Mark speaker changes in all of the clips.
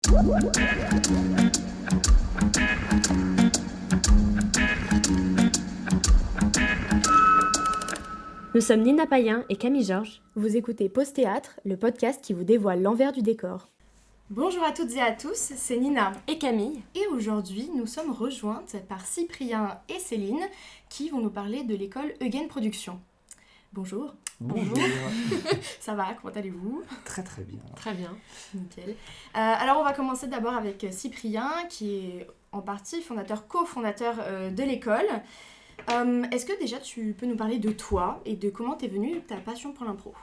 Speaker 1: Nous sommes Nina Payen et Camille Georges. Vous écoutez Pause Théâtre, le podcast qui vous dévoile l'envers du décor.
Speaker 2: Bonjour à toutes et à tous, c'est Nina
Speaker 1: Et Camille.
Speaker 2: et aujourd'hui nous sommes rejointes par Cyprien et Céline qui vont nous parler de l'école Eugen Production. Bonjour.
Speaker 3: Bonjour.
Speaker 2: Ça va, comment allez-vous?
Speaker 3: Très très bien.
Speaker 1: Très bien.
Speaker 2: Nickel. Alors on va commencer d'abord avec Cyprien qui est en partie cofondateur de l'école. Est-ce que déjà tu peux nous parler de toi et de comment t'es venue ta passion pour l'impro?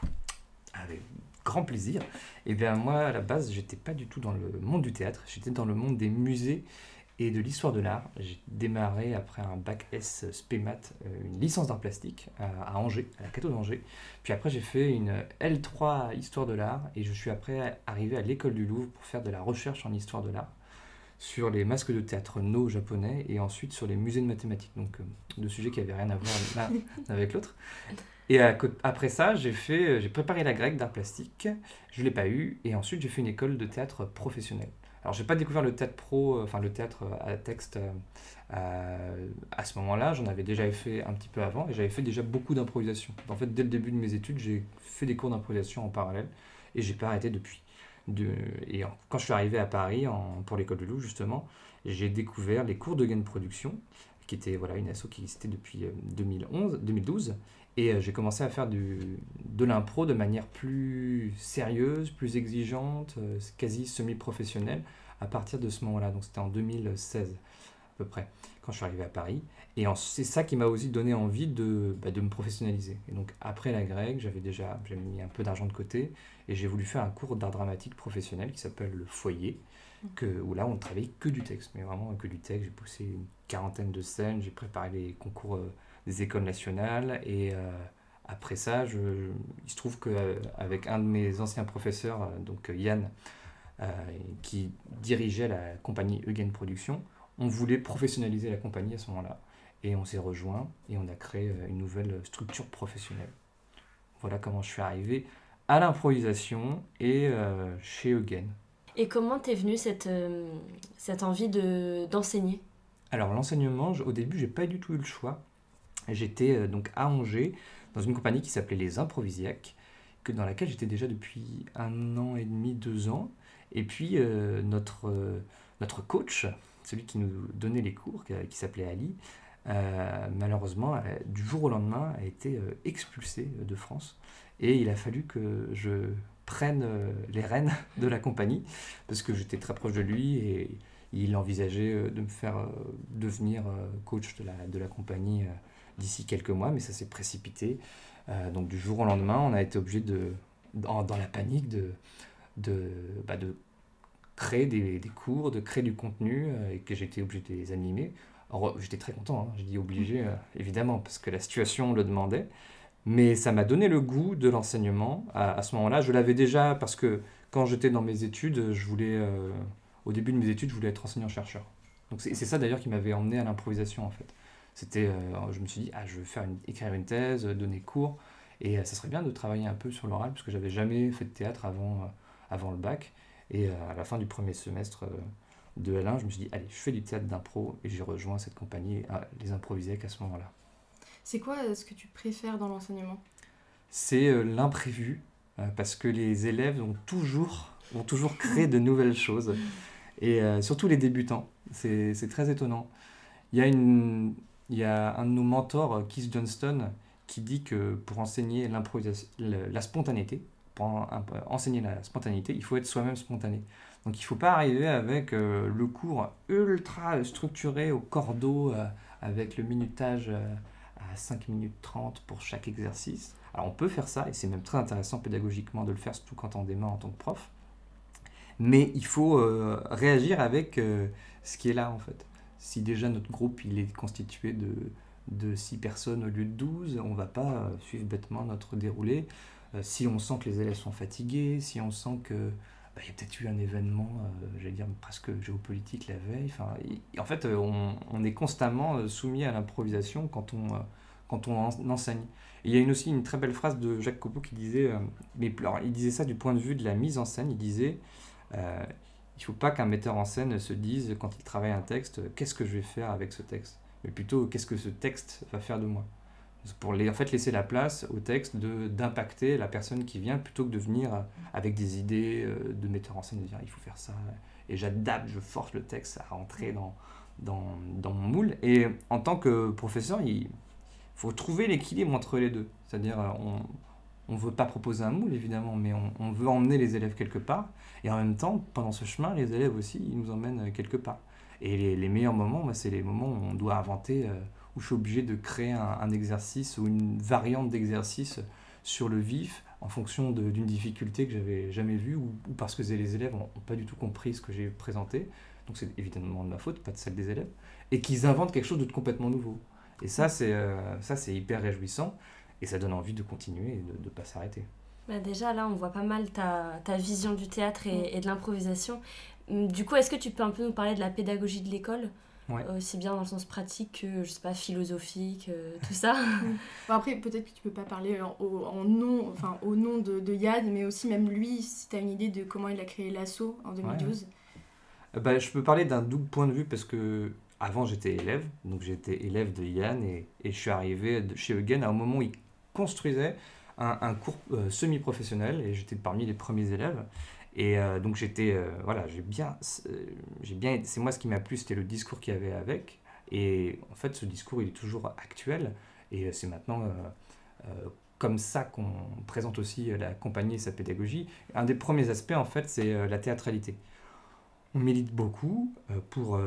Speaker 3: Avec grand plaisir. Et bien moi à la base j'étais pas du tout dans le monde du théâtre, j'étais dans le monde des musées et de l'histoire de l'art. J'ai démarré après un bac S SPEMAT, une licence d'art plastique à Angers, à la Cato d'Angers. Puis après j'ai fait une L3 histoire de l'art et je suis après arrivé à l'école du Louvre pour faire de la recherche en histoire de l'art sur les masques de théâtre no japonais et ensuite sur les musées de mathématiques. Donc deux sujets qui n'avaient rien à voir l'un avec l'autre. Et après ça, j'ai préparé la grecque d'art plastique, je ne l'ai pas eu, et ensuite j'ai fait une école de théâtre professionnel. Alors j'ai pas découvert le théâtre pro, enfin le théâtre à texte à ce moment-là, j'en avais déjà fait un petit peu avant, et j'avais fait déjà beaucoup d'improvisation. En fait, dès le début de mes études, j'ai fait des cours d'improvisation en parallèle, et j'ai pas arrêté depuis. Quand je suis arrivé à Paris pour l'école du Louvre, justement, j'ai découvert les cours d'Eugen Production, qui était une asso qui existait depuis 2012. Et j'ai commencé à faire de l'impro de manière plus sérieuse, plus exigeante, quasi semi-professionnelle, à partir de ce moment-là. Donc c'était en 2016 à peu près, quand je suis arrivé à Paris. Et c'est ça qui m'a aussi donné envie de me professionnaliser. Et donc après la grecque, j'avais mis un peu d'argent de côté, et j'ai voulu faire un cours d'art dramatique professionnel qui s'appelle le Foyer, où là on ne travaillait que du texte, mais vraiment que du texte. J'ai poussé une 40aine de scènes, j'ai préparé les concours des écoles nationales, et après ça, il se trouve qu'avec un de mes anciens professeurs, donc Yann, qui dirigeait la compagnie Eugen Production, on voulait professionnaliser la compagnie à ce moment-là. Et on s'est rejoints et on a créé une nouvelle structure professionnelle. Voilà comment je suis arrivé à l'improvisation et chez Eugen.
Speaker 1: Et comment t'es venue cette envie d'enseigner?
Speaker 3: Alors l'enseignement, au début, j'ai pas du tout eu le choix. J'étais donc à Angers, dans une compagnie qui s'appelait Les Improvisiaques, dans laquelle j'étais déjà depuis 1 an et demi, 2 ans. Et puis notre coach, celui qui nous donnait les cours, qui s'appelait Ali, malheureusement, du jour au lendemain, a été expulsé de France. Et il a fallu que je prenne les rênes de la compagnie, parce que j'étais très proche de lui, et il envisageait de me faire devenir coach de la compagnie d'ici quelques mois, mais ça s'est précipité. Donc du jour au lendemain, on a été obligé dans la panique de créer des cours, de créer du contenu, et que j'ai été obligé de les animer. Alors, j'étais très content, j'ai dit obligé, évidemment, parce que la situation le demandait. Mais ça m'a donné le goût de l'enseignement. À ce moment-là, je l'avais déjà, parce que quand j'étais dans mes études, au début de mes études, je voulais être enseignant-chercheur. Donc c'est ça d'ailleurs qui m'avait emmené à l'improvisation, en fait. Je me suis dit, je vais écrire une thèse, donner cours, et ça serait bien de travailler un peu sur l'oral, parce que j'avais jamais fait de théâtre avant le bac. Et à la fin du premier semestre de L1, je me suis dit, allez, je fais du théâtre d'impro, et j'ai rejoint cette compagnie, les Improvisiaques, à ce moment-là.
Speaker 2: C'est quoi ce que tu préfères dans l'enseignement?
Speaker 3: C'est l'imprévu, parce que les élèves vont toujours créer de nouvelles choses, et surtout les débutants. C'est très étonnant. Il y a un de nos mentors, Keith Johnston, qui dit que pour enseigner la spontanéité, enseigner la spontanéité, il faut être soi-même spontané. Donc il ne faut pas arriver avec le cours ultra structuré au cordeau, avec le minutage à 5 minutes 30 pour chaque exercice. Alors on peut faire ça, et c'est même très intéressant pédagogiquement de le faire, surtout quand on démarre en tant que prof. Mais il faut réagir avec ce qui est là, en fait. Si déjà notre groupe il est constitué de 6 personnes au lieu de 12, on ne va pas suivre bêtement notre déroulé. Si on sent que les élèves sont fatigués, si on sent que y a peut-être eu un événement, j'allais dire presque géopolitique la veille. En fait, on est constamment soumis à l'improvisation quand on enseigne. Et il y a aussi une très belle phrase de Jacques Copeau qui disait, il disait ça du point de vue de la mise en scène, il disait Il ne faut pas qu'un metteur en scène se dise, quand il travaille un texte, qu'est-ce que je vais faire avec ce texte, mais plutôt qu'est-ce que ce texte va faire de moi. Pour en fait, laisser la place au texte d'impacter la personne qui vient, plutôt que de venir avec des idées de metteur en scène, de dire il faut faire ça, et j'adapte, je force le texte à rentrer dans mon moule. Et en tant que professeur, il faut trouver l'équilibre entre les deux. C'est-à-dire, on ne veut pas proposer un moule, évidemment, mais on veut emmener les élèves quelque part. Et en même temps, pendant ce chemin, les élèves aussi, ils nous emmènent quelque part. Et les meilleurs moments, c'est les moments où on doit inventer, où je suis obligé de créer un exercice ou une variante d'exercice sur le vif, en fonction d'une difficulté que j'avais jamais vue, ou parce que les élèves n'ont pas du tout compris ce que j'ai présenté. Donc c'est évidemment de ma faute, pas de celle des élèves. Et qu'ils inventent quelque chose de complètement nouveau. Et ça, c'est hyper réjouissant. Et ça donne envie de continuer et de ne pas s'arrêter.
Speaker 1: Bah déjà, là, on voit pas mal ta vision du théâtre et de l'improvisation. Du coup, est-ce que tu peux un peu nous parler de la pédagogie de l'école ?
Speaker 3: Ouais.
Speaker 1: Aussi bien dans le sens pratique que, je sais pas, philosophique, tout ça.
Speaker 2: Bon, après, peut-être que tu peux pas parler au nom de Yann, mais aussi même lui, si tu as une idée de comment il a créé l'asso en 2012.
Speaker 3: Ouais. Je peux parler d'un double point de vue parce que avant j'étais élève, donc j'étais élève de Yann et je suis arrivé chez Eugen à un moment où il construisait un cours semi-professionnel et j'étais parmi les premiers élèves. Et donc j'étais, c'est moi ce qui m'a plu, c'était le discours qu'il y avait avec. Et en fait, ce discours, il est toujours actuel. Et c'est maintenant comme ça qu'on présente aussi la compagnie et sa pédagogie. Un des premiers aspects, en fait, c'est la théâtralité. On milite beaucoup pour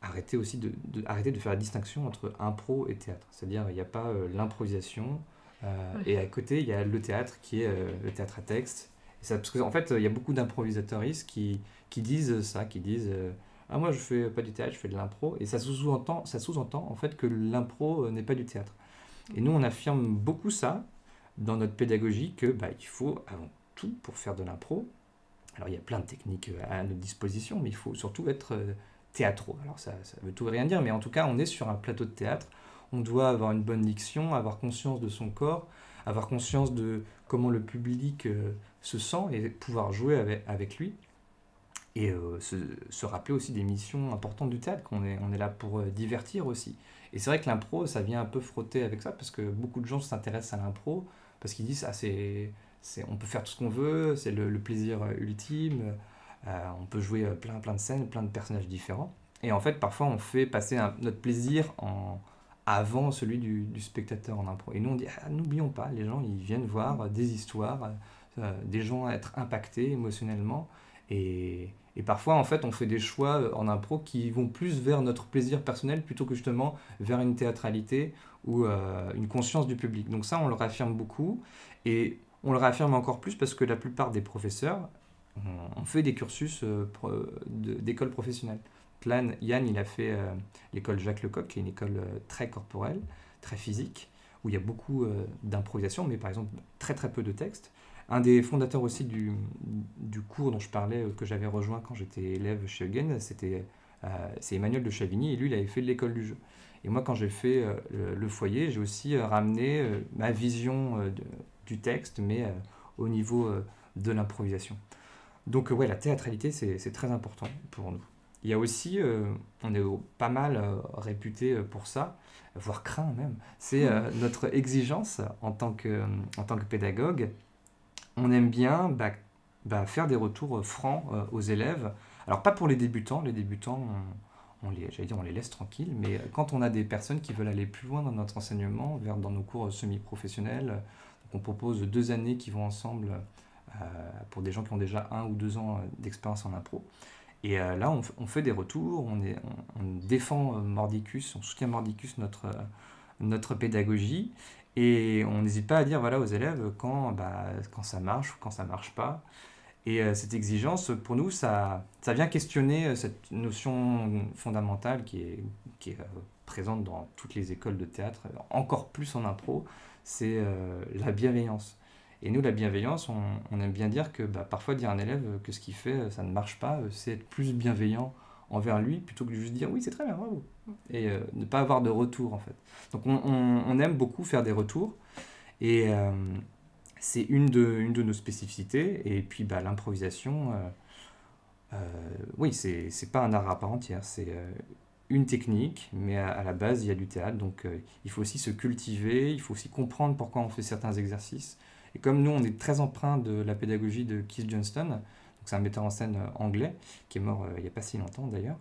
Speaker 3: arrêter aussi arrêter de faire la distinction entre impro et théâtre. C'est-à-dire, il n'y a pas l'improvisation. Et à côté, il y a le théâtre qui est le théâtre à texte. Parce qu'en fait, il y a beaucoup d'improvisatoristes qui disent ça, qui disent ah, moi je fais pas du théâtre, je fais de l'impro. Et ça sous-entend en fait que l'impro n'est pas du théâtre. Et nous, on affirme beaucoup ça dans notre pédagogie, que il faut avant tout, pour faire de l'impro, alors il y a plein de techniques à notre disposition, mais il faut surtout être théâtraux. Alors ça veut tout et rien dire, mais en tout cas, on est sur un plateau de théâtre. On doit avoir une bonne diction, avoir conscience de son corps, avoir conscience de comment le public se sent et pouvoir jouer avec lui. Et se rappeler aussi des missions importantes du théâtre, qu'on est là pour divertir aussi. Et c'est vrai que l'impro, ça vient un peu frotter avec ça, parce que beaucoup de gens s'intéressent à l'impro, parce qu'ils disent on peut faire tout ce qu'on veut, c'est le plaisir ultime, on peut jouer plein de scènes, plein de personnages différents. Et en fait, parfois, on fait passer notre plaisir avant celui du spectateur en impro. Et nous, on dit, n'oublions pas, les gens, ils viennent voir des histoires, des gens être impactés émotionnellement. Et parfois, en fait, on fait des choix en impro qui vont plus vers notre plaisir personnel plutôt que justement vers une théâtralité ou une conscience du public. Donc ça, on le réaffirme beaucoup. Et on le réaffirme encore plus parce que la plupart des professeurs ont fait des cursus d'école professionnelle. Yann, il a fait l'école Jacques Lecoq, qui est une école très corporelle, très physique, où il y a beaucoup d'improvisation, mais par exemple très très peu de texte. Un des fondateurs aussi du cours dont je parlais, que j'avais rejoint quand j'étais élève chez Eugen, c'est Emmanuel de Chavigny, et lui, il avait fait l'école du jeu. Et moi, quand j'ai fait le foyer, j'ai aussi ramené ma vision du texte, mais au niveau de l'improvisation. Donc la théâtralité, c'est très important pour nous. Il y a aussi, on est pas mal réputé pour ça, voire craint même, c'est notre exigence en tant que pédagogue. On aime bien faire des retours francs aux élèves. Alors pas pour les débutants on les laisse tranquilles, mais quand on a des personnes qui veulent aller plus loin dans notre enseignement, dans nos cours semi-professionnels, on propose 2 années qui vont ensemble pour des gens qui ont déjà 1 ou 2 ans d'expérience en impro. Et là, on fait des retours, on défend Mordicus, on soutient Mordicus, notre pédagogie, et on n'hésite pas à dire aux élèves quand ça marche ou quand ça ne marche pas. Et cette exigence, pour nous, ça vient questionner cette notion fondamentale qui est présente dans toutes les écoles de théâtre, encore plus en impro, c'est la bienveillance. Et nous, la bienveillance, on aime bien dire que parfois dire à un élève que ce qu'il fait, ça ne marche pas, c'est être plus bienveillant envers lui, plutôt que de juste dire oui, c'est très bien, bravo. Et ne pas avoir de retour, en fait. Donc on aime beaucoup faire des retours, et c'est une de nos spécificités. Et puis l'improvisation, oui, c'est pas un art à part entière, c'est une technique, mais à la base, il y a du théâtre, donc il faut aussi se cultiver, il faut aussi comprendre pourquoi on fait certains exercices. Et comme nous, on est très empreint de la pédagogie de Keith Johnston, donc c'est un metteur en scène anglais, qui est mort il n'y a pas si longtemps d'ailleurs,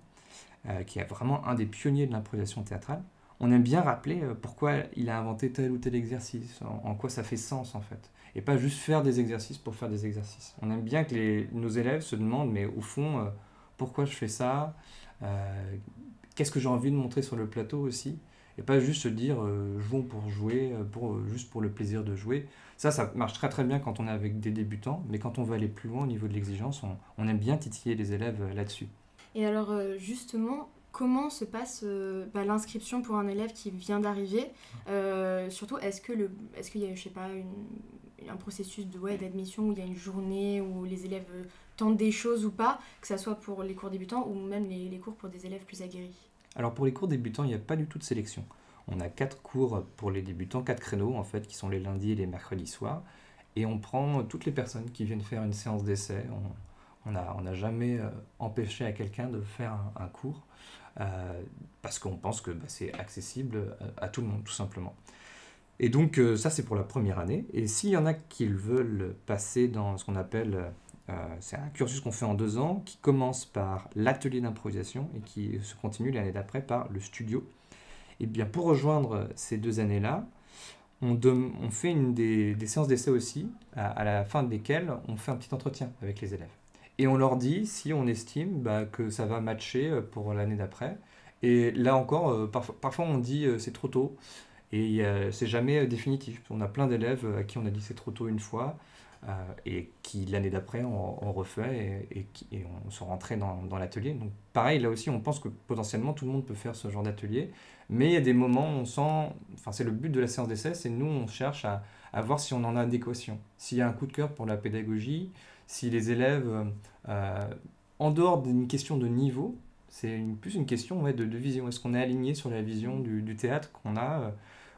Speaker 3: qui est vraiment un des pionniers de l'improvisation théâtrale, on aime bien rappeler pourquoi il a inventé tel ou tel exercice, en quoi ça fait sens en fait. Et pas juste faire des exercices pour faire des exercices. On aime bien que nos élèves se demandent, mais au fond, pourquoi je fais ça, qu'est-ce que j'ai envie de montrer sur le plateau aussi, et pas juste se dire jouons pour jouer, juste pour le plaisir de jouer. Ça marche très très bien quand on est avec des débutants, mais quand on veut aller plus loin au niveau de l'exigence, on aime bien titiller les élèves là-dessus.
Speaker 2: Et alors justement, comment se passe l'inscription pour un élève qui vient d'arriver? Surtout, est-ce qu'il y a, je sais pas, un processus d'admission où il y a une journée où les élèves tentent des choses ou pas, que ce soit pour les cours débutants ou même les cours pour des élèves plus aguerris?
Speaker 3: Alors pour les cours débutants, il n'y a pas du tout de sélection. On a 4 cours pour les débutants, 4 créneaux en fait, qui sont les lundis et les mercredis soirs. Et on prend toutes les personnes qui viennent faire une séance d'essai. On n'a jamais empêché à quelqu'un de faire un cours parce qu'on pense que c'est accessible à tout le monde, tout simplement. Et donc ça, c'est pour la première année. Et s'il y en a qui veulent passer dans ce qu'on appelle... c'est un cursus qu'on fait en 2 ans qui commence par l'atelier d'improvisation et qui se continue l'année d'après par le studio. Et bien pour rejoindre ces 2 années-là, on fait des séances d'essai aussi, à la fin desquelles on fait un petit entretien avec les élèves. Et on leur dit si on estime que ça va matcher pour l'année d'après. Et là encore, parfois on dit c'est trop tôt. Et c'est jamais définitif. On a plein d'élèves à qui on a dit c'est trop tôt une fois. Et qui l'année d'après on refait et on se rentrait dans l'atelier. Donc pareil, là aussi on pense que potentiellement tout le monde peut faire ce genre d'atelier. Mais il y a des moments où on sent, enfin c'est le but de la séance d'essai, c'est nous on cherche à voir si on en a adéquation. S'il y a un coup de cœur pour la pédagogie, si les élèves, en dehors d'une question de niveau, c'est plus une question de vision. Est-ce qu'on est aligné sur la vision du théâtre qu'on a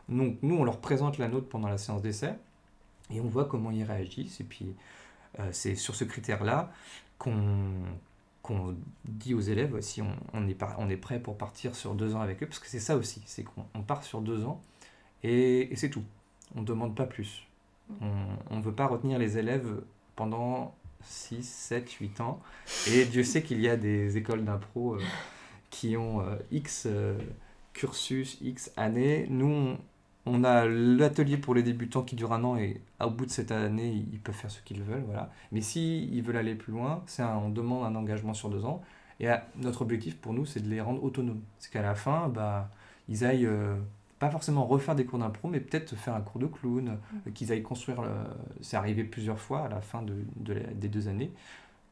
Speaker 3: Donc nous, on leur présente la nôtre pendant la séance d'essai et on voit comment ils réagissent. Et puis, c'est sur ce critère-là qu'on dit aux élèves si on est prêt pour partir sur 2 ans avec eux, parce que c'est ça aussi, c'est qu'on part sur 2 ans et c'est tout. On ne demande pas plus. On ne veut pas retenir les élèves pendant 6, 7, 8 ans. Et Dieu sait qu'il y a des écoles d'impro qui ont X cursus, X années. Nous, on a l'atelier pour les débutants qui dure 1 an et au bout de cette année, ils peuvent faire ce qu'ils veulent. Voilà. Mais s'ils veulent aller plus loin, on demande un engagement sur 2 ans. Et notre objectif pour nous, c'est de les rendre autonomes. C'est qu'à la fin, ils aillent... pas forcément refaire des cours d'impro, mais peut-être faire un cours de clown, qu'ils aillent construire, c'est arrivé plusieurs fois à la fin des 2 années,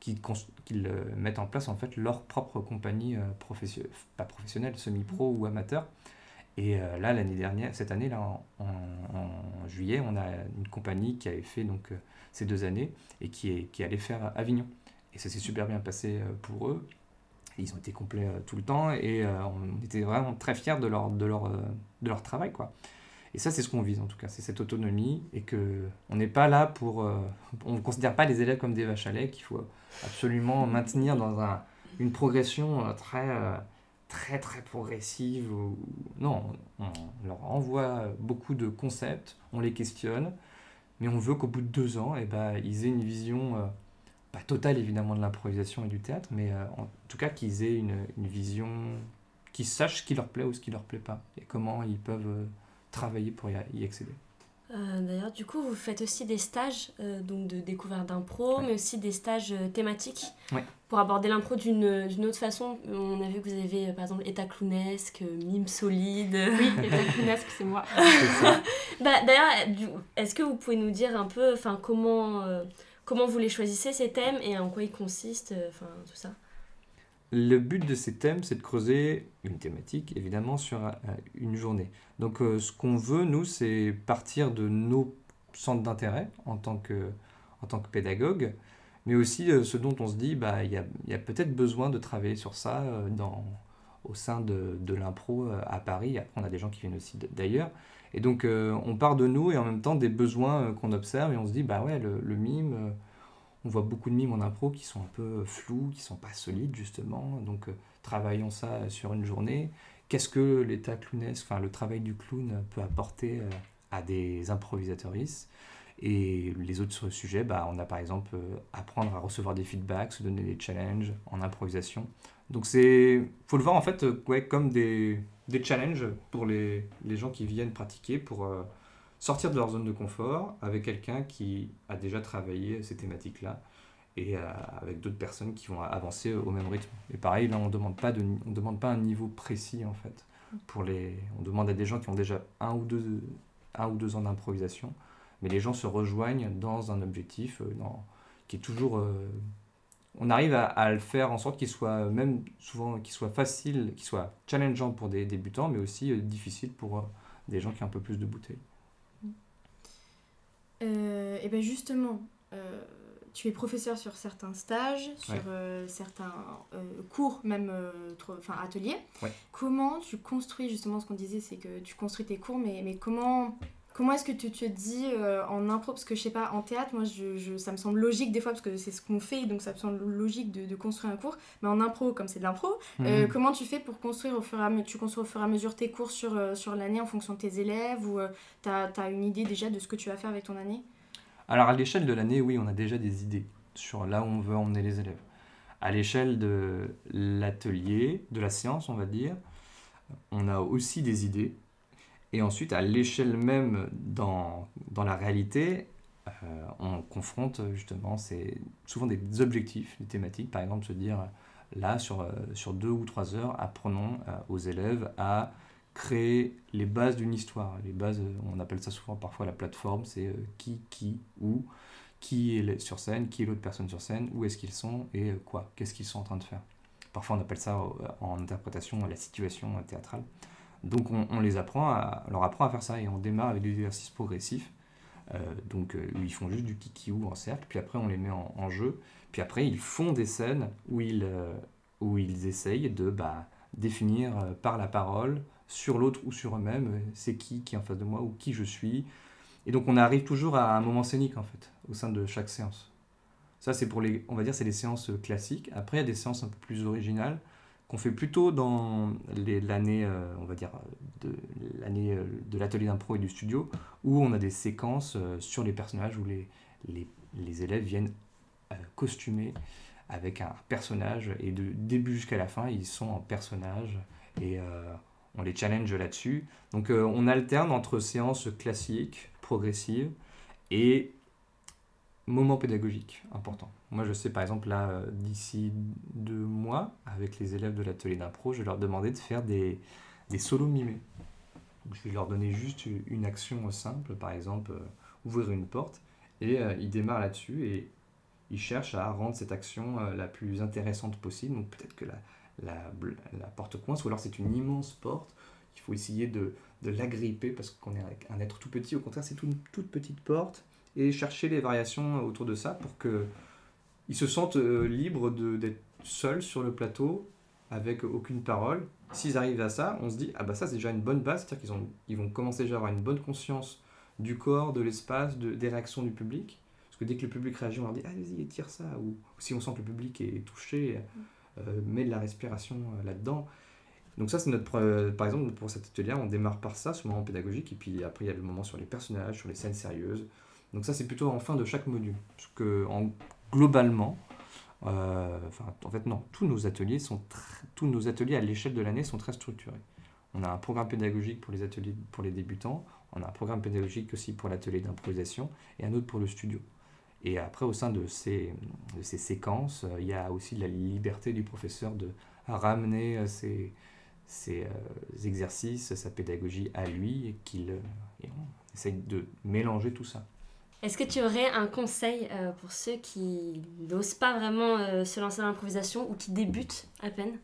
Speaker 3: qu'ils mettent en place en fait leur propre compagnie pas professionnelle, semi-pro ou amateur. Et là, l'année dernière, cette année, là, en juillet, on a une compagnie qui avait fait donc, ces 2 années et qui allait faire Avignon. Et ça s'est super bien passé pour eux. Ils ont été complets tout le temps et on était vraiment très fiers de leur travail, quoi. Et ça, c'est ce qu'on vise en tout cas, c'est cette autonomie et qu'on n'est pas là pour... on ne considère pas les élèves comme des vaches à lait qu'il faut absolument maintenir dans une progression très progressive. Non, on leur envoie beaucoup de concepts, on les questionne, mais on veut qu'au bout de 2 ans, ils aient une vision... pas totale évidemment de l'improvisation et du théâtre, mais en tout cas qu'ils aient une vision, qu'ils sachent ce qui leur plaît ou ce qui leur plaît pas, et comment ils peuvent travailler pour y accéder.
Speaker 1: D'ailleurs, du coup, vous faites aussi des stages donc de découverte d'impro, mais aussi des stages thématiques pour aborder l'impro d'une autre façon. On a vu que vous avez, par exemple, état clownesque, mime solide.
Speaker 2: Oui, état clownesque, c'est moi.
Speaker 3: C'est ça.
Speaker 1: D'ailleurs, est-ce que vous pouvez nous dire un peu comment vous les choisissez, ces thèmes, et en quoi ils consistent, tout ça?
Speaker 3: Le but de ces thèmes, c'est de creuser une thématique, évidemment, sur une journée. Donc, ce qu'on veut, nous, c'est partir de nos centres d'intérêt en tant que pédagogue, mais aussi ce dont on se dit, il y a peut-être besoin de travailler sur ça au sein de l'impro à Paris. Après, on a des gens qui viennent aussi d'ailleurs. Et donc, on part de nous et en même temps des besoins qu'on observe et on se dit, le mime, On voit beaucoup de mimes en impro qui sont un peu flous, qui sont pas solides justement. Donc travaillons ça sur une journée. Qu'est-ce que l'état clownesque, enfin le travail du clown peut apporter à des improvisatrices? Et les autres sujets, on a par exemple apprendre à recevoir des feedbacks, se donner des challenges en improvisation. Donc faut le voir en fait comme des challenges pour les gens qui viennent pratiquer pour sortir de leur zone de confort avec quelqu'un qui a déjà travaillé ces thématiques-là et avec d'autres personnes qui vont avancer au même rythme. Et pareil, là on demande pas un niveau précis en fait. On demande à des gens qui ont déjà un ou deux ans d'improvisation, mais les gens se rejoignent dans un objectif qui est toujours... on arrive à le faire en sorte qu'il soit facile, qu'il soit challengeant pour des débutants, mais aussi difficile pour des gens qui ont un peu plus de bouteilles.
Speaker 2: Et bien justement, tu es professeur sur certains stages, sur certains cours, même ateliers.
Speaker 3: Ouais.
Speaker 2: Comment tu construis, justement, ce qu'on disait, c'est que tu construis tes cours, mais comment est-ce que tu te dis en impro? Parce que je sais pas, en théâtre, moi, ça me semble logique des fois, parce que c'est ce qu'on fait, donc ça me semble logique de construire un cours. Mais en impro, comme c'est de l'impro, comment tu fais pour construire tu construis au fur et à mesure tes cours sur l'année en fonction de tes élèves, ou t'as une idée déjà de ce que tu vas faire avec ton année?
Speaker 3: Alors à l'échelle de l'année, oui, on a déjà des idées sur là où on veut emmener les élèves. À l'échelle de l'atelier, de la séance, on va dire, on a aussi des idées. Et ensuite, à l'échelle même dans la réalité, on confronte justement souvent des objectifs, des thématiques. Par exemple, se dire, là, sur 2 ou 3 heures, apprenons aux élèves à créer les bases d'une histoire. Les bases, on appelle ça souvent parfois la plateforme, c'est qui, où, qui est sur scène, qui est l'autre personne sur scène, où est-ce qu'ils sont et quoi, qu'est-ce qu'ils sont en train de faire. Parfois, on appelle ça en interprétation la situation théâtrale. Donc on leur apprend à faire ça et on démarre avec des exercices progressifs où ils font juste du kiki ou en cercle, puis après on les met en jeu, puis après ils font des scènes où ils essayent de définir par la parole sur l'autre ou sur eux-mêmes c'est qui est en face de moi ou qui je suis. Et donc on arrive toujours à un moment scénique en fait au sein de chaque séance. Ça c'est on va dire c'est les séances classiques. Après il y a des séances un peu plus originales qu'on fait plutôt dans l'année, on va dire, l'année de l'atelier d'impro et du studio, où on a des séquences sur les personnages où les élèves viennent costumés avec un personnage, et de début jusqu'à la fin, ils sont en personnage, et on les challenge là-dessus. Donc on alterne entre séances classiques, progressives, et moment pédagogique important. Moi, je sais, par exemple, là, d'ici 2 mois, avec les élèves de l'atelier d'impro, je vais leur demander de faire des solos mimés. Donc, je vais leur donner juste une action simple, par exemple, ouvrir une porte, et ils démarrent là-dessus, et ils cherchent à rendre cette action la plus intéressante possible. Donc, peut-être que la porte coince, ou alors c'est une immense porte, il faut essayer de l'agripper, parce qu'on est un être tout petit, au contraire, c'est une toute petite porte, et chercher les variations autour de ça pour qu'ils se sentent libres d'être seuls sur le plateau avec aucune parole. S'ils arrivent à ça, on se dit ça c'est déjà une bonne base, c'est-à-dire qu'ils vont commencer déjà à avoir une bonne conscience du corps, de l'espace, des réactions du public. Parce que dès que le public réagit, on leur dit allez-y, étire ça. Ou si on sent que le public est touché, met de la respiration là-dedans. Donc ça c'est par exemple pour cet atelier, on démarre par ça, ce moment pédagogique, et puis après il y a le moment sur les personnages, sur les scènes sérieuses. Donc ça, c'est plutôt en fin de chaque module. Parce que globalement, en fait non, tous nos ateliers à l'échelle de l'année sont très structurés. On a un programme pédagogique pour les ateliers pour les débutants, on a un programme pédagogique aussi pour l'atelier d'improvisation et un autre pour le studio. Et après, au sein de ces séquences, il y a aussi la liberté du professeur de ramener ses exercices, sa pédagogie à lui, et on essaye de mélanger tout ça.
Speaker 1: Est-ce que tu aurais un conseil pour ceux qui n'osent pas vraiment se lancer dans l'improvisation ou qui débutent à peine?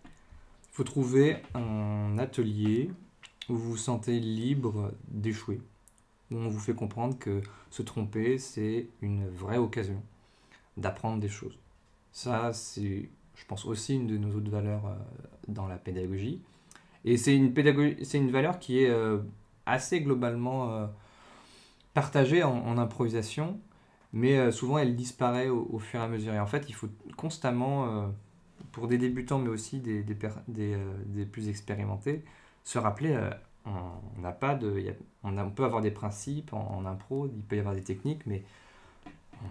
Speaker 3: Il faut trouver un atelier où vous vous sentez libre d'échouer, où on vous fait comprendre que se tromper, c'est une vraie occasion d'apprendre des choses. Ça, c'est, je pense, aussi une de nos autres valeurs dans la pédagogie. Et c'est une valeur qui est assez globalement partagée en improvisation, mais souvent elle disparaît au fur et à mesure. Et en fait, il faut constamment, pour des débutants, mais aussi des plus expérimentés, se rappeler, on n'a pas de, on peut avoir des principes en impro, il peut y avoir des techniques, mais il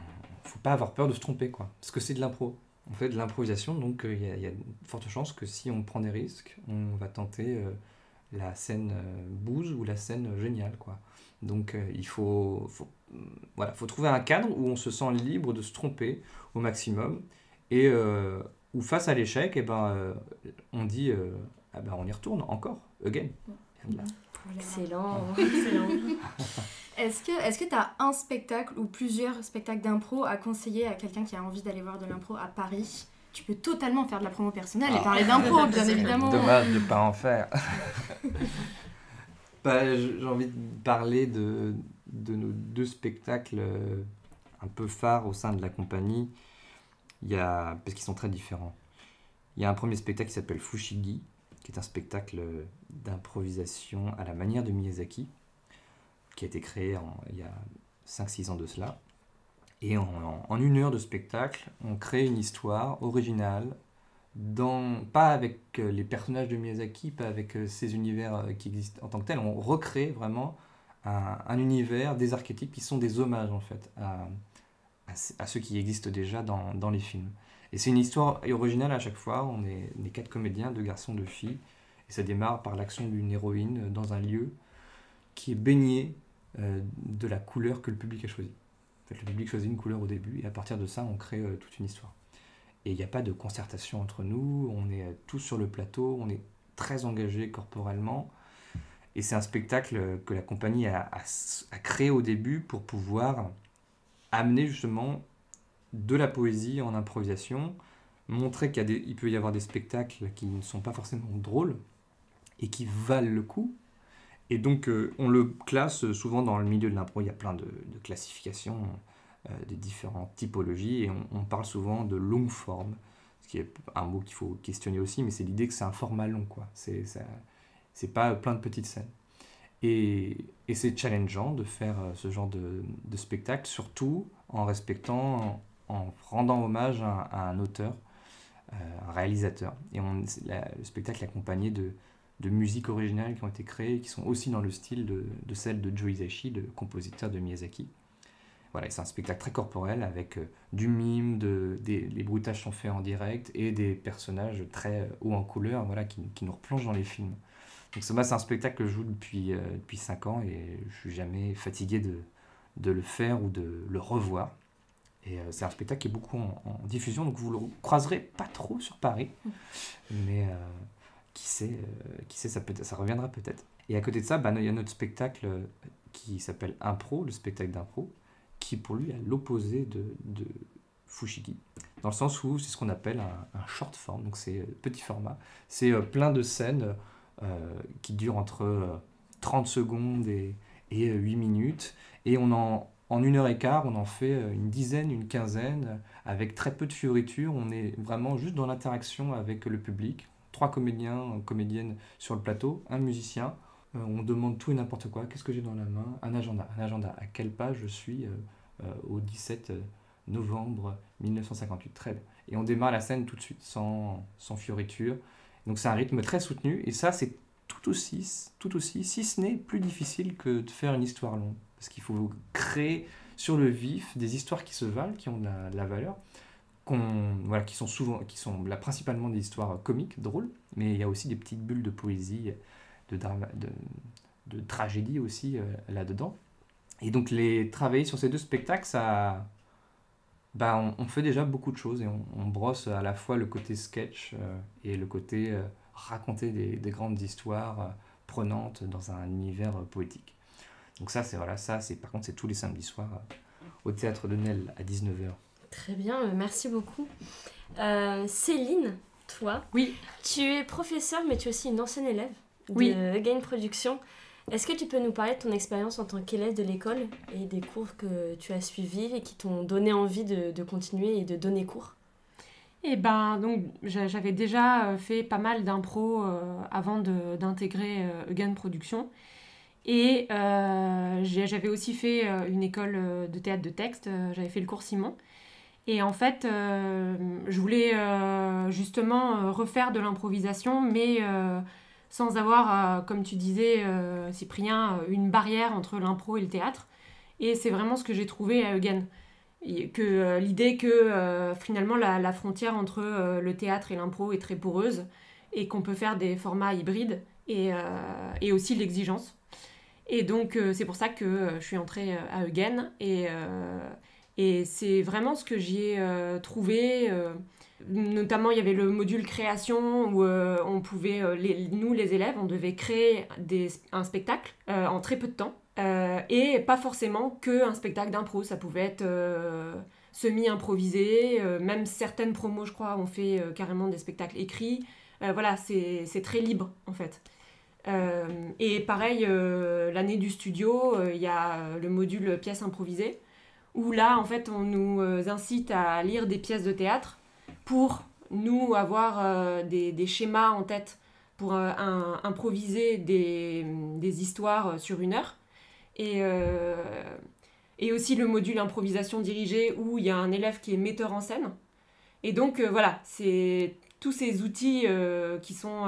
Speaker 3: ne faut pas avoir peur de se tromper, quoi, parce que c'est de l'impro. On fait de l'improvisation, donc il y a de fortes chances que si on prend des risques, on va tenter la scène bouse ou la scène géniale, quoi. Donc il faut trouver un cadre où on se sent libre de se tromper au maximum, et où face à l'échec, on dit on y retourne encore, again.
Speaker 1: Excellent, excellent.
Speaker 2: Est-ce que tu as un spectacle ou plusieurs spectacles d'impro à conseiller à quelqu'un qui a envie d'aller voir de l'impro à Paris? Tu peux totalement faire de la promo personnelle et parler d'impro, bien évidemment.
Speaker 3: Dommage de ne pas en faire. J'ai envie de parler de nos 2 spectacles un peu phares au sein de la compagnie, parce qu'ils sont très différents. Il y a un premier spectacle qui s'appelle Fushigi, qui est un spectacle d'improvisation à la manière de Miyazaki, qui a été créé il y a 5-6 ans de cela. Et en 1 heure de spectacle, on crée une histoire originale, pas avec les personnages de Miyazaki, pas avec ces univers qui existent en tant que tels. On recrée vraiment un univers, des archétypes qui sont des hommages en fait à ceux qui existent déjà dans les films. Et c'est une histoire originale à chaque fois. On est 4 comédiens, 2 garçons, 2 filles. Et ça démarre par l'action d'une héroïne dans un lieu qui est baigné de la couleur que le public a choisie. En fait, le public choisit une couleur au début et à partir de ça, on crée toute une histoire. Et il n'y a pas de concertation entre nous, on est tous sur le plateau, on est très engagés corporellement. Et c'est un spectacle que la compagnie a créé au début pour pouvoir amener justement de la poésie en improvisation, montrer qu'il peut y avoir des spectacles qui ne sont pas forcément drôles et qui valent le coup. Et donc on le classe souvent dans le milieu de l'impro. Il y a plein de classifications des différentes typologies et on parle souvent de long forme, ce qui est un mot qu'il faut questionner aussi, mais c'est l'idée que c'est un format long, quoi. C'est pas plein de petites scènes. Et c'est challengeant de faire ce genre de spectacle, surtout en respectant, en rendant hommage à un auteur, un réalisateur. Et le spectacle est accompagné de musiques originales qui ont été créées, qui sont aussi dans le style de celle de Joe Hisaishi, le compositeur de Miyazaki. Voilà, c'est un spectacle très corporel avec du mime, les bruitages sont faits en direct et des personnages très hauts en couleur, voilà, qui nous replongent dans les films. Donc c'est un spectacle que je joue depuis 5 ans et je suis jamais fatigué de le faire ou de le revoir. Et c'est un spectacle qui est beaucoup en diffusion, donc vous le croiserez pas trop sur Paris, mais qui sait, ça reviendra peut-être. Et à côté de ça, il y a notre spectacle qui s'appelle Impro, le spectacle d'impro, qui pour lui est à l'opposé de Fushigi, dans le sens où c'est ce qu'on appelle un short form, donc c'est petit format. C'est plein de scènes qui durent entre 30 secondes et 8 minutes, et en 1h15, on en fait une dizaine, une quinzaine, avec très peu de fioritures. On est vraiment juste dans l'interaction avec le public. 3 comédiens, comédiennes sur le plateau, un musicien. On demande tout et n'importe quoi. Qu'est-ce que j'ai dans la main? Un agenda. À quelle page je suis au 17 novembre 1958? Très bien. Et on démarre la scène tout de suite, sans fioriture. Donc c'est un rythme très soutenu. Et ça, c'est tout aussi, si ce n'est plus difficile que de faire une histoire longue. Parce qu'il faut créer sur le vif des histoires qui se valent, qui ont de la valeur, qui sont là principalement des histoires comiques, drôles, mais il y a aussi des petites bulles de poésie, de tragédie aussi là-dedans. Et donc travailler sur ces 2 spectacles, on fait déjà beaucoup de choses et on brosse à la fois le côté sketch et le côté raconter des grandes histoires prenantes dans un univers poétique. Donc par contre c'est tous les samedis soirs au Théâtre de Nesle à 19h.
Speaker 1: Très bien, merci beaucoup. Céline, toi,
Speaker 4: oui.
Speaker 1: Tu es professeure, mais tu es aussi une ancienne élève de Again Production. Est-ce que tu peux nous parler de ton expérience en tant qu'élève de l'école et des cours que tu as suivis et qui t'ont donné envie de continuer et de donner cours?
Speaker 4: Donc j'avais déjà fait pas mal d'impro avant d'intégrer Again Production. Et j'avais aussi fait une école de théâtre de texte, j'avais fait le cours Simon. Et en fait, je voulais justement refaire de l'improvisation, mais sans avoir, comme tu disais, Cyprien, une barrière entre l'impro et le théâtre. Et c'est vraiment ce que j'ai trouvé à Eugen. L'idée que finalement la frontière entre le théâtre et l'impro est très poreuse et qu'on peut faire des formats hybrides et aussi l'exigence. Et donc c'est pour ça que je suis entrée à Eugen et c'est vraiment ce que j'y ai trouvé. Notamment, il y avait le module création où on pouvait, nous les élèves, on devait créer un spectacle en très peu de temps. Et pas forcément qu'un spectacle d'impro, ça pouvait être semi-improvisé, même certaines promos, je crois, ont fait carrément des spectacles écrits. Voilà, c'est très libre en fait. Et pareil, l'année du studio, il y a le module pièces improvisées, où là, en fait, on nous incite à lire des pièces de théâtre pour nous avoir des schémas en tête pour improviser des histoires sur 1 heure. Et aussi le module improvisation dirigée où il y a un élève qui est metteur en scène. Et donc voilà, c'est tous ces outils qui sont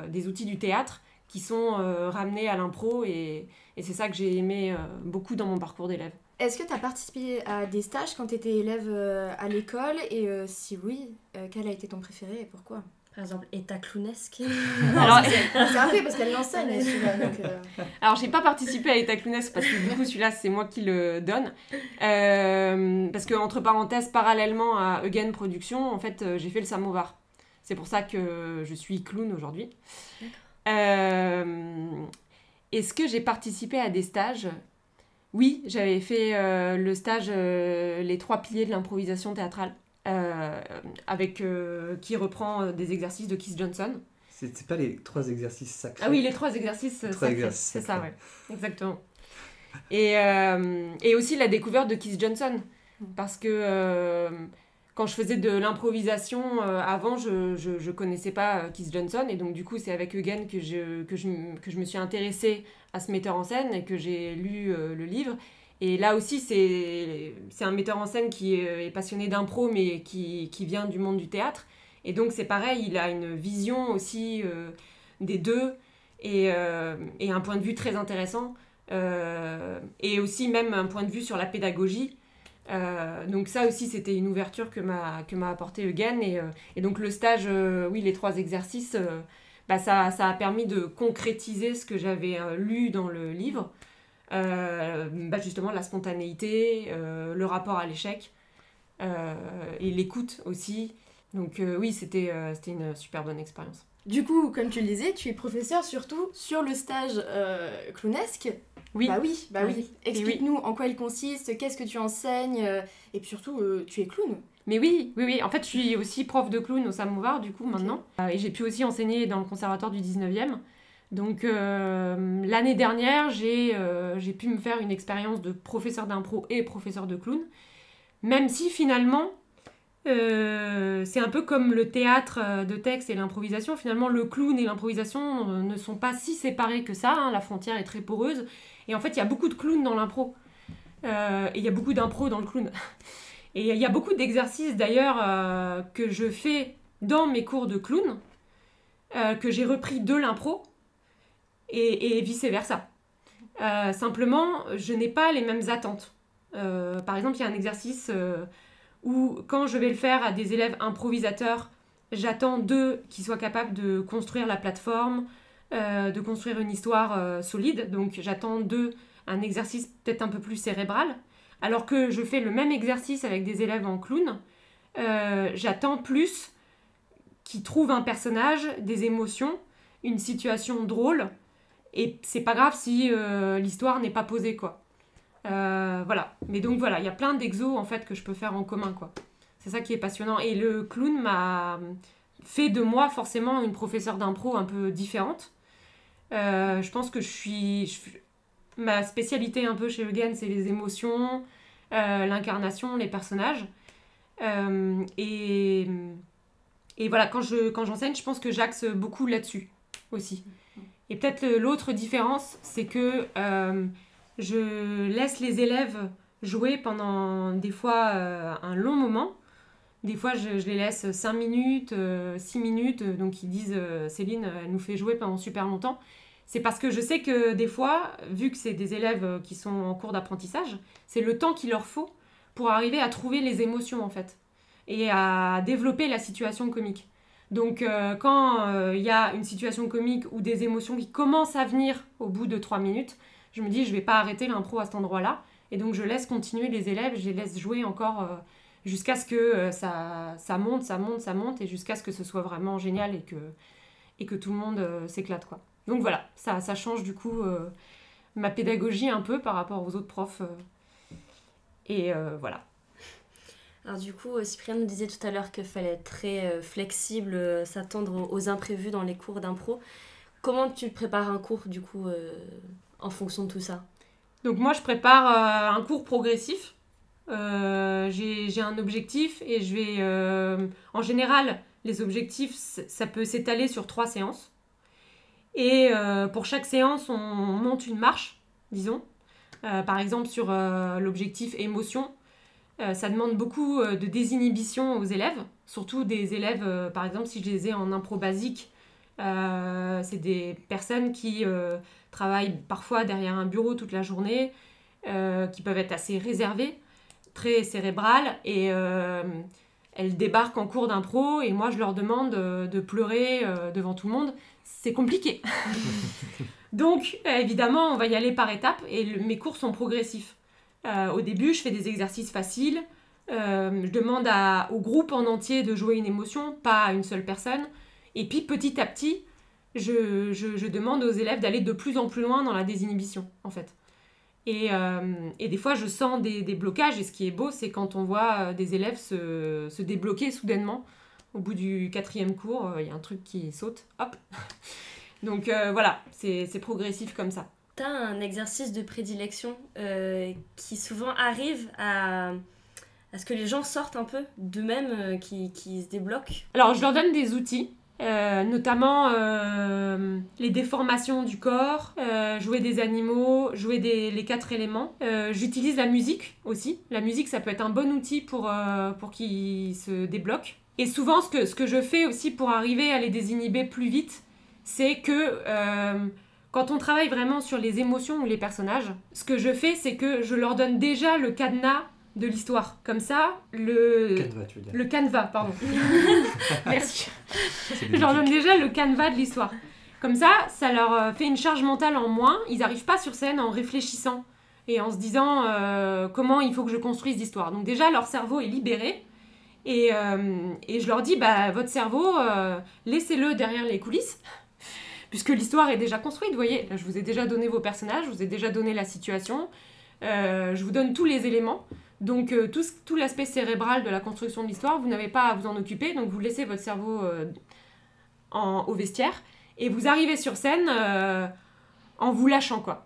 Speaker 4: des outils du théâtre qui sont ramenés à l'impro et c'est ça que j'ai aimé beaucoup dans mon parcours d'élève.
Speaker 2: Est-ce que tu as participé à des stages quand tu étais élève à l'école et si oui, quel a été ton préféré et pourquoi ?
Speaker 1: Par exemple, état clownesque.
Speaker 2: Alors, c'est un fait parce qu'elle l'enseigne celui-là.
Speaker 4: Alors, j'ai pas participé à l'état clownesque parce que du coup, celui-là, c'est moi qui le donne. Parce que, entre parenthèses, parallèlement à Eugen Productions, en fait, j'ai fait le Samovar. C'est pour ça que je suis clown aujourd'hui. Est-ce que j'ai participé à des stages ? Oui, j'avais fait le stage Les 3 piliers de l'improvisation théâtrale. Qui reprend des exercices de Keith Johnson.
Speaker 3: C'est pas les 3 exercices sacrés.
Speaker 4: Ah oui, les 3 exercices sacrés. C'est ça, ouais. Exactement. Et aussi la découverte de Keith Johnson. Parce que quand je faisais de l'improvisation avant, je connaissais pas Keith Johnson. Et donc, du coup, c'est avec Eugen que je me suis intéressée à ce metteur en scène et que j'ai lu le livre. Et là aussi, c'est un metteur en scène qui est passionné d'impro, mais qui vient du monde du théâtre. Et donc, c'est pareil, il a une vision aussi des deux et un point de vue très intéressant. Et aussi même un point de vue sur la pédagogie. Donc ça aussi, c'était une ouverture que m'a apporté Eugen. Et donc, le stage, oui, les 3 exercices, ça a permis de concrétiser ce que j'avais lu dans le livre. Justement la spontanéité, le rapport à l'échec et l'écoute aussi. Donc oui, c'était une super bonne expérience.
Speaker 2: Du coup, comme tu le disais, tu es professeur surtout sur le stage clownesque.
Speaker 4: Oui.
Speaker 2: Bah oui. Explique-nous en quoi il consiste, qu'est-ce que tu enseignes et puis surtout, tu es clown.
Speaker 4: Mais oui. En fait, je suis aussi prof de clown au Samovar du coup maintenant. Et j'ai pu aussi enseigner dans le conservatoire du 19e. Donc l'année dernière, j'ai pu me faire une expérience de professeur d'impro et professeur de clown, même si finalement, c'est un peu comme le théâtre de texte et l'improvisation. Finalement, le clown et l'improvisation ne sont pas si séparés que ça, hein, la frontière est très poreuse. Et en fait, il y a beaucoup de clowns dans l'impro, et il y a beaucoup d'impro dans le clown. Et il y a beaucoup d'exercices d'ailleurs que je fais dans mes cours de clown, que j'ai repris de l'impro, et vice-versa. Simplement, je n'ai pas les mêmes attentes. Par exemple, il y a un exercice où, quand je vais le faire à des élèves improvisateurs, j'attends d'eux qu'ils soient capables de construire la plateforme, de construire une histoire solide. Donc, j'attends d'eux un exercice peut-être un peu plus cérébral. Alors que je fais le même exercice avec des élèves en clown, j'attends plus qu'ils trouvent un personnage, des émotions, une situation drôle. Et c'est pas grave si l'histoire n'est pas posée, quoi. Voilà. Mais donc voilà, il y a plein d'exos en fait que je peux faire en commun, quoi. C'est ça qui est passionnant. Et le clown m'a fait de moi forcément une professeure d'impro un peu différente. Je pense que ma spécialité un peu chez Eugen, c'est les émotions, l'incarnation, les personnages. Et voilà, quand j'enseigne, je pense que j'axe beaucoup là-dessus aussi. Et peut-être l'autre différence, c'est que je laisse les élèves jouer pendant des fois un long moment. Des fois, je les laisse 5 minutes, 6 minutes, donc ils disent Céline, elle nous fait jouer pendant super longtemps. C'est parce que je sais que des fois, vu que c'est des élèves qui sont en cours d'apprentissage, c'est le temps qu'il leur faut pour arriver à trouver les émotions en fait et à développer la situation comique. Donc quand il y a une situation comique ou des émotions qui commencent à venir au bout de 3 minutes, je me dis je vais pas arrêter l'impro à cet endroit-là et donc je laisse continuer les élèves, je les laisse jouer encore jusqu'à ce que ça monte et jusqu'à ce que ce soit vraiment génial et que tout le monde s'éclate quoi. Donc voilà, ça change du coup ma pédagogie un peu par rapport aux autres profs. Voilà.
Speaker 1: Alors du coup, Cyprien nous disait tout à l'heure qu'il fallait être très flexible, s'attendre aux imprévus dans les cours d'impro. Comment tu prépares un cours du coup en fonction de tout ça ?
Speaker 4: Donc moi je prépare un cours progressif. J'ai un objectif et je vais... en général, les objectifs, ça peut s'étaler sur 3 séances. Et pour chaque séance, on monte une marche, disons. Par exemple, sur l'objectif émotion, ça demande beaucoup de désinhibition aux élèves, surtout des élèves, par exemple, si je les ai en impro basique, c'est des personnes qui travaillent parfois derrière un bureau toute la journée, qui peuvent être assez réservées, très cérébrales, et elles débarquent en cours d'impro, et moi je leur demande de pleurer devant tout le monde. C'est compliqué. Donc, évidemment, on va y aller par étapes, et mes cours sont progressifs. Au début, je fais des exercices faciles. Je demande au groupe en entier de jouer une émotion, pas à une seule personne. Et puis, petit à petit, je demande aux élèves d'aller de plus en plus loin dans la désinhibition, en fait. Et des fois, je sens des blocages. Et ce qui est beau, c'est quand on voit des élèves se débloquer soudainement. Au bout du 4e cours, il y a un truc qui saute. Hop. Donc voilà, c'est progressif comme ça.
Speaker 1: T'as un exercice de prédilection qui souvent arrive à ce que les gens sortent un peu d'eux-mêmes, qui se débloquent.
Speaker 4: Alors, je leur donne des outils, notamment les déformations du corps, jouer des animaux, jouer les 4 éléments. J'utilise la musique aussi. La musique, ça peut être un bon outil pour qu'ils se débloquent. Et souvent, ce que je fais aussi pour arriver à les désinhiber plus vite, c'est que... quand on travaille vraiment sur les émotions ou les personnages, ce que je fais, c'est que je leur donne déjà le cadenas de l'histoire. Comme ça,
Speaker 3: Canevas, tu veux dire.
Speaker 4: Le canevas, pardon. Merci. Je leur donne déjà le canevas de l'histoire. Comme ça leur fait une charge mentale en moins. Ils n'arrivent pas sur scène en réfléchissant et en se disant comment il faut que je construise l'histoire. Donc déjà, leur cerveau est libéré. Et je leur dis, votre cerveau, laissez-le derrière les coulisses. Puisque l'histoire est déjà construite, vous voyez, là, je vous ai déjà donné vos personnages, je vous ai déjà donné la situation, je vous donne tous les éléments, donc tout l'aspect cérébral de la construction de l'histoire, vous n'avez pas à vous en occuper, donc vous laissez votre cerveau au vestiaire, et vous arrivez sur scène en vous lâchant, quoi.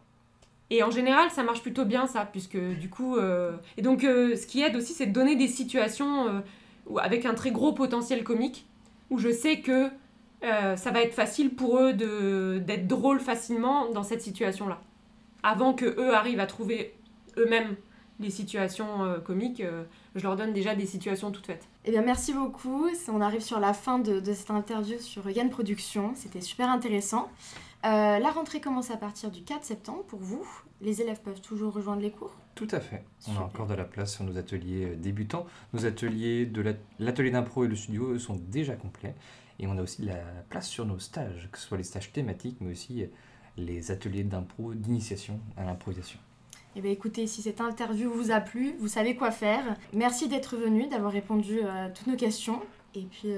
Speaker 4: Et en général, ça marche plutôt bien, ça, puisque du coup... Et donc, ce qui aide aussi, c'est de donner des situations avec un très gros potentiel comique, où je sais que ça va être facile pour eux d'être drôles facilement dans cette situation-là. Avant qu'eux arrivent à trouver eux-mêmes les situations comiques, je leur donne déjà des situations toutes faites.
Speaker 2: Eh bien, merci beaucoup. On arrive sur la fin de cette interview sur Yann Productions. C'était super intéressant. La rentrée commence à partir du 4 septembre pour vous. Les élèves peuvent toujours rejoindre les cours ?
Speaker 3: Tout à fait.
Speaker 2: Super.
Speaker 3: On a encore de la place sur nos ateliers débutants. Nos ateliers de l'atelier d'impro et le studio, eux, sont déjà complets. Et on a aussi de la place sur nos stages, que ce soit les stages thématiques, mais aussi les ateliers d'impro, d'initiation à l'improvisation.
Speaker 2: Eh bien, écoutez, si cette interview vous a plu, vous savez quoi faire. Merci d'être venu, d'avoir répondu à toutes nos questions. Et puis,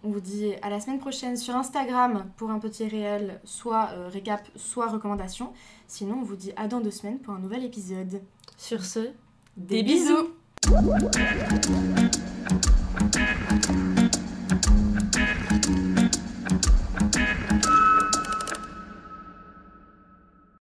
Speaker 2: on vous dit à la semaine prochaine sur Instagram pour un petit réel, soit récap, soit recommandation. Sinon, on vous dit à dans 2 semaines pour un nouvel épisode.
Speaker 1: Sur ce,
Speaker 2: des bisous.